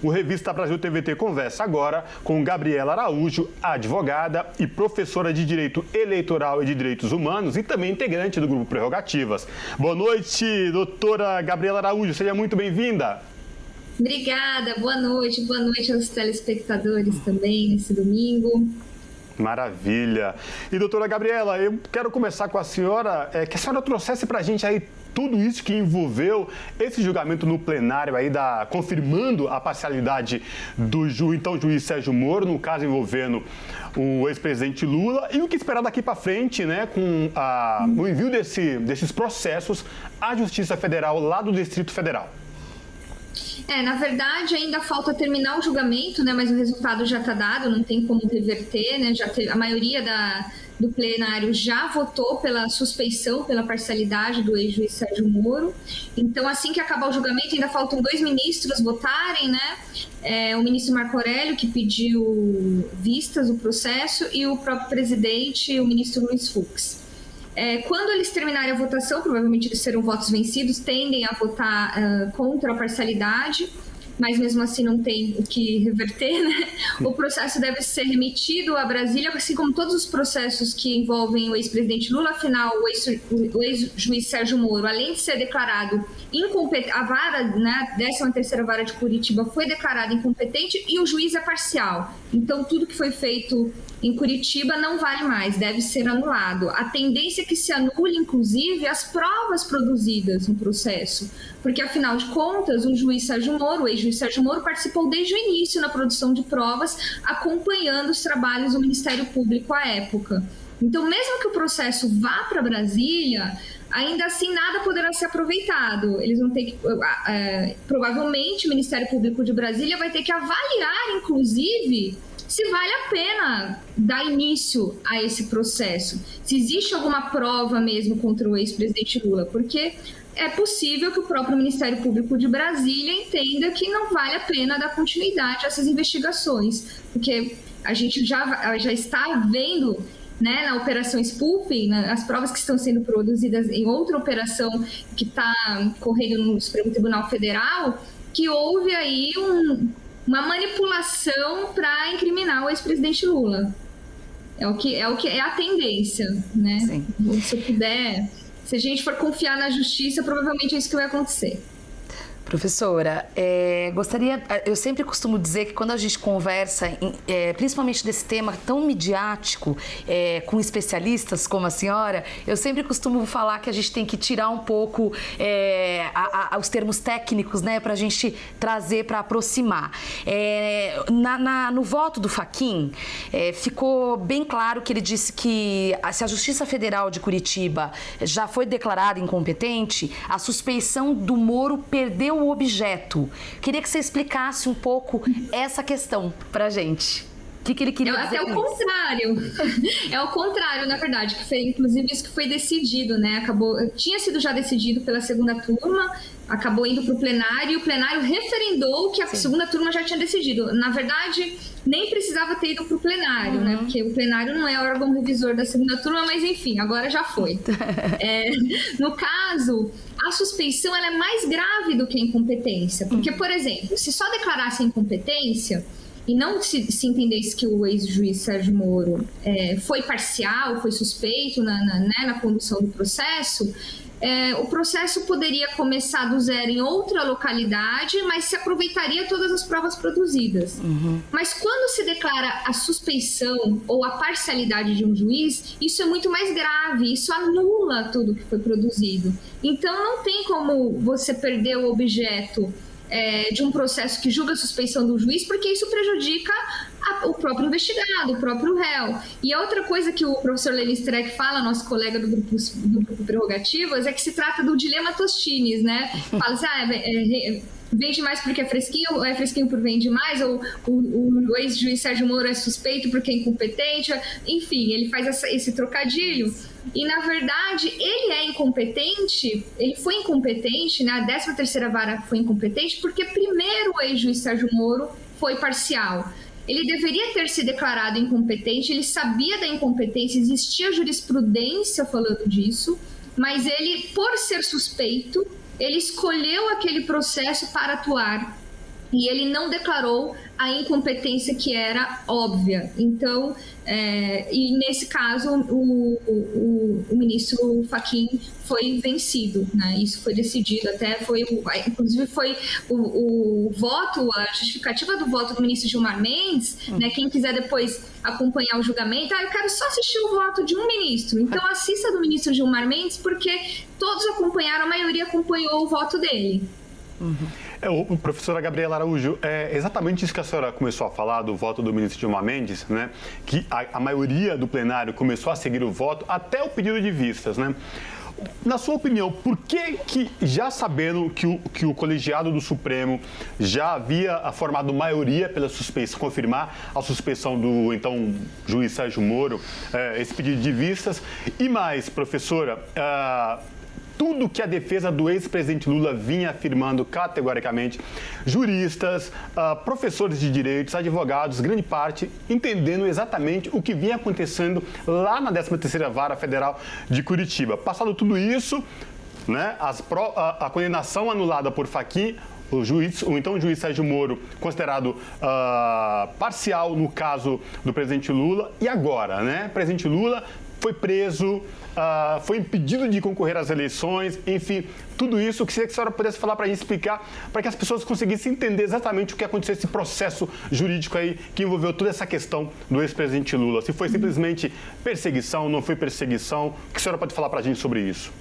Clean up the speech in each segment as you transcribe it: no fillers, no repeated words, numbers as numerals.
O Revista Brasil TVT conversa agora com Gabriela Araújo, advogada e professora de Direito Eleitoral e de Direitos Humanos e também integrante do Grupo Prerrogativas. Boa noite, doutora Gabriela Araújo, seja muito bem-vinda. Obrigada, boa noite aos telespectadores também nesse domingo. Maravilha. E doutora Gabriela, eu quero começar com a senhora, que a senhora trouxesse para a gente aí tudo isso que envolveu esse julgamento no plenário aí confirmando a parcialidade do então juiz Sérgio Moro, no caso envolvendo o ex-presidente Lula, e o que esperar daqui para frente, né, com o envio desses processos à Justiça Federal lá do Distrito Federal. Na verdade, ainda falta terminar o julgamento, né? Mas o resultado já está dado, não tem como reverter, né? A maioria do plenário já votou pela suspeição, pela parcialidade do ex-juiz Sérgio Moro. Então, assim que acabar o julgamento, ainda faltam 2 ministros votarem, né? O ministro Marco Aurélio, que pediu vistas do processo, e o próprio presidente, o ministro Luiz Fux. Quando eles terminarem a votação, provavelmente eles serão votos vencidos, tendem a votar contra a parcialidade, mas mesmo assim não tem o que reverter, né? O processo deve ser remetido a Brasília, assim como todos os processos que envolvem o ex-presidente Lula. Afinal, o ex-juiz Sérgio Moro, além de ser declarado incompetente, a vara, né, 13ª Vara de Curitiba foi declarada incompetente e o juiz é parcial. Então, tudo que foi feito em Curitiba não vale mais, deve ser anulado. A tendência é que se anule, inclusive, as provas produzidas no processo, porque, afinal de contas, o ex-juiz Sérgio Moro, participou desde o início na produção de provas, acompanhando os trabalhos do Ministério Público à época. Então, mesmo que o processo vá para Brasília, ainda assim nada poderá ser aproveitado. Eles vão ter que, provavelmente, o Ministério Público de Brasília vai ter que avaliar, inclusive, se vale a pena dar início a esse processo, se existe alguma prova mesmo contra o ex-presidente Lula, porque é possível que o próprio Ministério Público de Brasília entenda que não vale a pena dar continuidade a essas investigações, porque a gente já está vendo, né, na Operação Spoofing, as provas que estão sendo produzidas em outra operação que está correndo no Supremo Tribunal Federal, que houve aí uma manipulação para incriminar o ex-presidente Lula. É o que é a tendência, né? Sim. Se a gente for confiar na justiça, provavelmente é isso que vai acontecer. Professora, eu sempre costumo dizer que quando a gente conversa, principalmente desse tema tão midiático, com especialistas como a senhora, eu sempre costumo falar que a gente tem que tirar um pouco os termos técnicos, né, para a gente trazer, para aproximar. No voto do Fachin, ficou bem claro que ele disse que se a Justiça Federal de Curitiba já foi declarada incompetente, a suspeição do Moro perdeu o objeto. Queria que você explicasse um pouco essa questão pra gente. O que ele queria dizer? É o contrário. É o contrário, na verdade, que foi inclusive isso que foi decidido, né? Tinha sido já decidido pela segunda turma, acabou indo para o plenário, e o plenário referendou que a segunda turma já tinha decidido. Na verdade, nem precisava ter ido para o plenário, né? Porque o plenário não é órgão revisor da segunda turma, mas enfim, agora já foi. No caso, a suspeição ela é mais grave do que a incompetência. Porque, por exemplo, se só declarasse a incompetência e não se entendesse que o ex-juiz Sérgio Moro foi parcial, foi suspeito na condução do processo, o processo poderia começar do zero em outra localidade, mas se aproveitaria todas as provas produzidas. Mas quando se declara a suspeição ou a parcialidade de um juiz, isso é muito mais grave, isso anula tudo que foi produzido. Então não tem como você perder o objeto de um processo que julga a suspeição do juiz, porque isso prejudica o próprio investigado, o próprio réu. E a outra coisa que o professor Lenin Streck fala, nosso colega do grupo Prerrogativas, é que se trata do dilema Tostines, né? Fala assim, vende mais porque é fresquinho por vende mais, ou o ex-juiz Sérgio Moro é suspeito porque é incompetente, enfim, ele faz esse trocadilho. E, na verdade, ele foi incompetente, né? A 13ª Vara foi incompetente porque primeiro o ex-juiz Sérgio Moro foi parcial. Ele deveria ter se declarado incompetente, ele sabia da incompetência, existia jurisprudência falando disso, mas ele, por ser suspeito, ele escolheu aquele processo para atuar. e ele não declarou a incompetência que era óbvia. Então, e nesse caso, o ministro Fachin foi vencido, né? Isso foi decidido, inclusive foi o voto, a justificativa do voto do ministro Gilmar Mendes, né? Quem quiser depois acompanhar o julgamento, eu quero só assistir o voto de um ministro. Então, assista do ministro Gilmar Mendes, porque todos acompanharam, a maioria acompanhou o voto dele. Professora Gabriela Araújo, é exatamente isso que a senhora começou a falar do voto do ministro Gilmar Mendes, né? Que a maioria do plenário começou a seguir o voto até o pedido de vistas, né? Na sua opinião, por que já sabendo que o colegiado do Supremo já havia formado maioria pela suspeição, confirmar a suspeição do então juiz Sérgio Moro, esse pedido de vistas, e mais, professora, tudo que a defesa do ex-presidente Lula vinha afirmando categoricamente, juristas, professores de direitos, advogados, grande parte, entendendo exatamente o que vinha acontecendo lá na 13ª Vara Federal de Curitiba. Passado tudo isso, né, a condenação anulada por Fachin, o então juiz Sérgio Moro, considerado parcial no caso do presidente Lula, e agora, né? O presidente Lula foi preso, foi impedido de concorrer às eleições, enfim, tudo isso. Eu queria que a senhora pudesse falar para a gente, explicar, para que as pessoas conseguissem entender exatamente o que aconteceu, esse processo jurídico aí que envolveu toda essa questão do ex-presidente Lula. Se foi simplesmente perseguição, não foi perseguição, o que a senhora pode falar para a gente sobre isso?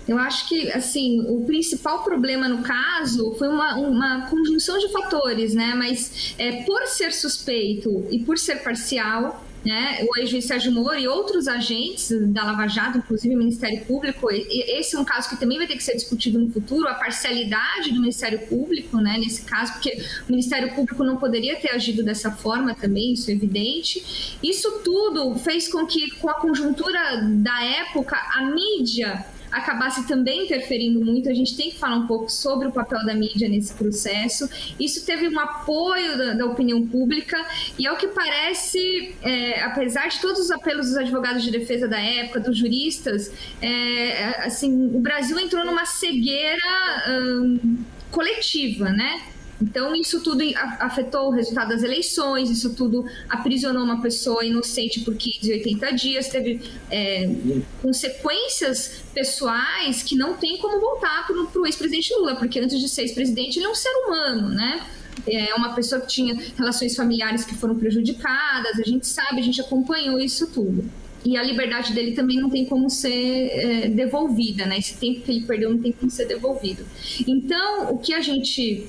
Eu acho que, assim, o principal problema no caso foi uma conjunção de fatores, né? Mas por ser suspeito e por ser parcial, né, o ex-juiz Sérgio Moro e outros agentes da Lava Jato, inclusive o Ministério Público, esse é um caso que também vai ter que ser discutido no futuro, a parcialidade do Ministério Público, né, nesse caso, porque o Ministério Público não poderia ter agido dessa forma também, isso é evidente. Isso tudo fez com que, com a conjuntura da época, a mídia acabasse também interferindo muito. A gente tem que falar um pouco sobre o papel da mídia nesse processo. Isso teve um apoio da opinião pública e, ao que parece, apesar de todos os apelos dos advogados de defesa da época, dos juristas, assim, o Brasil entrou numa cegueira coletiva, né? Então, isso tudo afetou o resultado das eleições, isso tudo aprisionou uma pessoa inocente por 580 dias, teve consequências pessoais que não tem como voltar para o ex-presidente Lula, porque antes de ser ex-presidente ele é um ser humano, né? É uma pessoa que tinha relações familiares que foram prejudicadas, a gente sabe, a gente acompanhou isso tudo. E a liberdade dele também não tem como ser devolvida, né? Esse tempo que ele perdeu não tem como ser devolvido. Então, o que a gente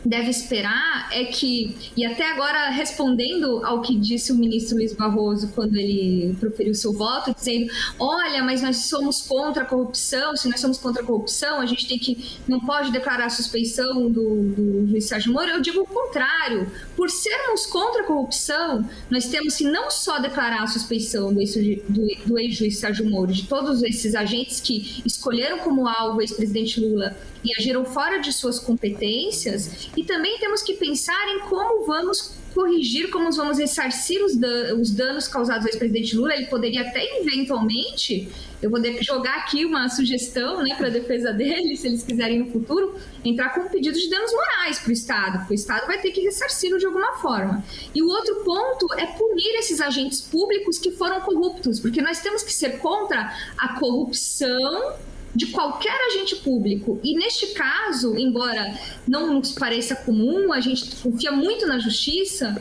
deve esperar é que, e até agora respondendo ao que disse o ministro Luiz Barroso quando ele proferiu seu voto, dizendo, olha, mas nós somos contra a corrupção, se nós somos contra a corrupção, a gente não pode declarar a suspeição do juiz Sérgio Moro. Eu digo o contrário, por sermos contra a corrupção, nós temos que não só declarar a suspeição do ex-juiz Sérgio Moro, de todos esses agentes que escolheram como alvo o ex-presidente Lula e agiram fora de suas competências, e também temos que pensar em como vamos corrigir, como vamos ressarcir os danos causados ao ex-presidente Lula. Ele poderia até, eventualmente, eu vou jogar aqui uma sugestão, né, para a defesa dele, se eles quiserem no futuro, entrar com um pedido de danos morais para o Estado, porque o Estado vai ter que ressarci-lo de alguma forma. E o outro ponto é punir esses agentes públicos que foram corruptos, porque nós temos que ser contra a corrupção de qualquer agente público. E neste caso, embora não nos pareça comum, a gente confia muito na justiça,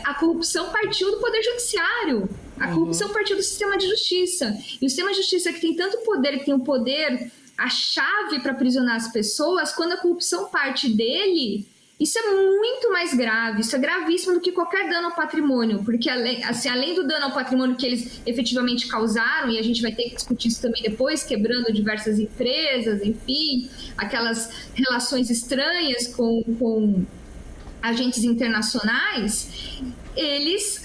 a corrupção partiu do Poder Judiciário. A corrupção partiu do sistema de justiça. E o sistema de justiça, que tem tanto poder, que tem o poder, a chave para aprisionar as pessoas, quando a corrupção parte dele, isso é muito mais grave, isso é gravíssimo do que qualquer dano ao patrimônio, porque além do dano ao patrimônio que eles efetivamente causaram, e a gente vai ter que discutir isso também depois, quebrando diversas empresas, enfim, aquelas relações estranhas com agentes internacionais, eles,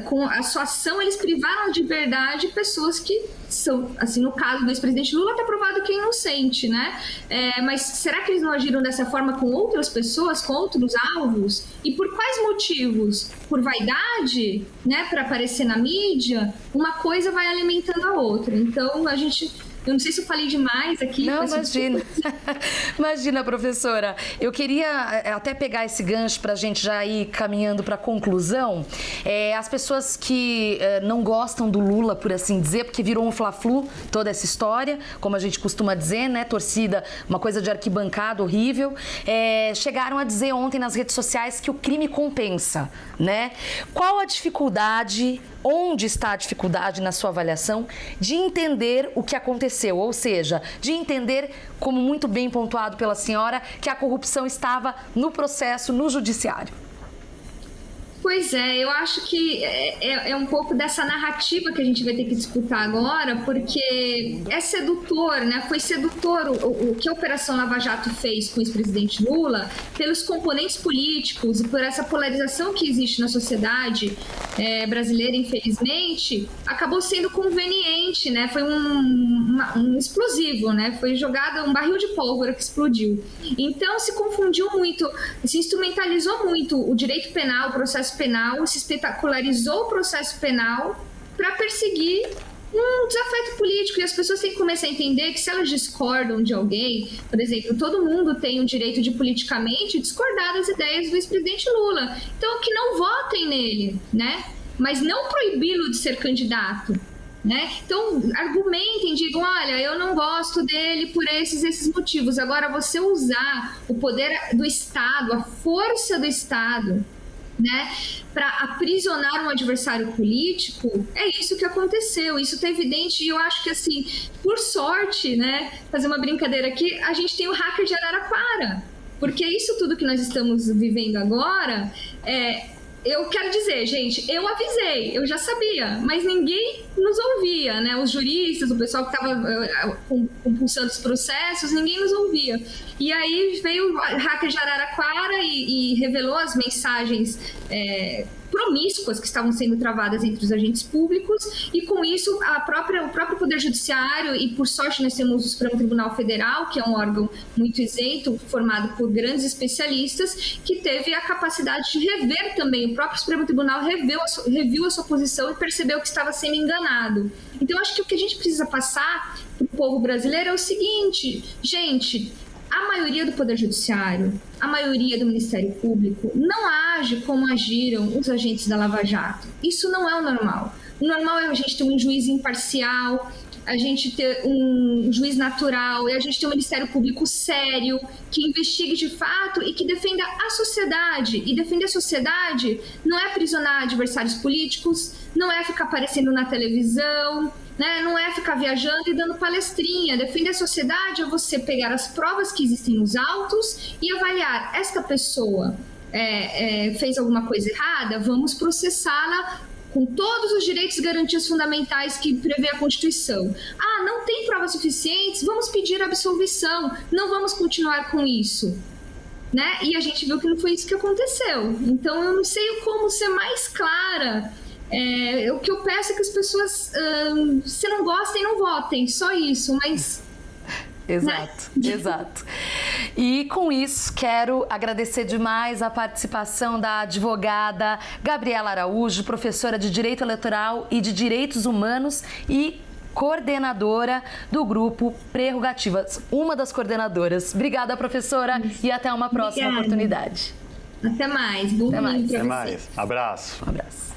com a sua ação, eles privaram de liberdade pessoas que são, assim, no caso do ex-presidente Lula, está provado que é inocente, né? Mas será que eles não agiram dessa forma com outras pessoas, com outros alvos? E por quais motivos? Por vaidade, né? Para aparecer na mídia? Uma coisa vai alimentando a outra. Então, a gente Eu não sei se eu falei demais aqui. Não, imagina. Imagina, professora. Eu queria até pegar esse gancho para a gente já ir caminhando para a conclusão. As pessoas que não gostam do Lula, por assim dizer, porque virou um fla-flu toda essa história, como a gente costuma dizer, né? Torcida, uma coisa de arquibancada horrível. Chegaram a dizer ontem nas redes sociais que o crime compensa, né? Qual a dificuldade, onde está a dificuldade na sua avaliação de entender o que aconteceu? Ou seja, de entender, como muito bem pontuado pela senhora, que a corrupção estava no processo, no judiciário. Pois é, eu acho que é um pouco dessa narrativa que a gente vai ter que disputar agora, porque é sedutor, né? Foi sedutor o que a Operação Lava Jato fez com o ex-presidente Lula, pelos componentes políticos e por essa polarização que existe na sociedade brasileira, infelizmente, acabou sendo conveniente, né? Foi um explosivo, né? Foi jogado um barril de pólvora que explodiu. Então, se confundiu muito, se instrumentalizou muito o direito penal, o processo penal, se espetacularizou o processo penal para perseguir um desafeto político. E as pessoas têm que começar a entender que se elas discordam de alguém, por exemplo, todo mundo tem o direito de politicamente discordar das ideias do ex-presidente Lula. Então, que não votem nele, né? Mas não proibi-lo de ser candidato. Né? Então, argumentem, digam, olha, eu não gosto dele por esses motivos. Agora, você usar o poder do Estado, a força do Estado, né, para aprisionar um adversário político, é isso que aconteceu. Isso está evidente e eu acho que, assim, por sorte, né, fazer uma brincadeira aqui, a gente tem o hacker de Araraquara, porque isso tudo que nós estamos vivendo agora eu quero dizer, gente, eu avisei, eu já sabia, mas ninguém nos ouvia, né? Os juristas, o pessoal que estava compulsando os processos, ninguém nos ouvia. E aí veio o hacker de Araraquara e revelou as mensagens promíscuas que estavam sendo travadas entre os agentes públicos, e com isso o próprio Poder Judiciário, e por sorte nós temos o Supremo Tribunal Federal, que é um órgão muito isento, formado por grandes especialistas, que teve a capacidade de rever também. O próprio Supremo Tribunal reviu a sua posição e percebeu que estava sendo enganado. Então, acho que o que a gente precisa passar para o povo brasileiro é o seguinte, gente, a maioria do Poder Judiciário, a maioria do Ministério Público não age como agiram os agentes da Lava Jato. Isso não é o normal. O normal é a gente ter um juiz imparcial, a gente ter um juiz natural, e a gente ter um Ministério Público sério, que investigue de fato e que defenda a sociedade. E defender a sociedade não é aprisionar adversários políticos, não é ficar aparecendo na televisão, né? Não é ficar viajando e dando palestrinha. Defender a sociedade é você pegar as provas que existem nos autos e avaliar, esta pessoa fez alguma coisa errada, vamos processá-la com todos os direitos e garantias fundamentais que prevê a Constituição. Ah, não tem provas suficientes, vamos pedir absolvição, não vamos continuar com isso. Né? E a gente viu que não foi isso que aconteceu. Então, eu não sei como ser mais clara. O que eu peço é que as pessoas, se não gostem, não votem, só isso, mas... Exato, né? Exato. E com isso, quero agradecer demais a participação da advogada Gabriela Araújo, professora de Direito Eleitoral e de Direitos Humanos e coordenadora do grupo Prerrogativas, uma das coordenadoras. Obrigada, professora, e até uma próxima oportunidade. Até mais. Bom domingo para você. Até mais. Abraço. Um abraço.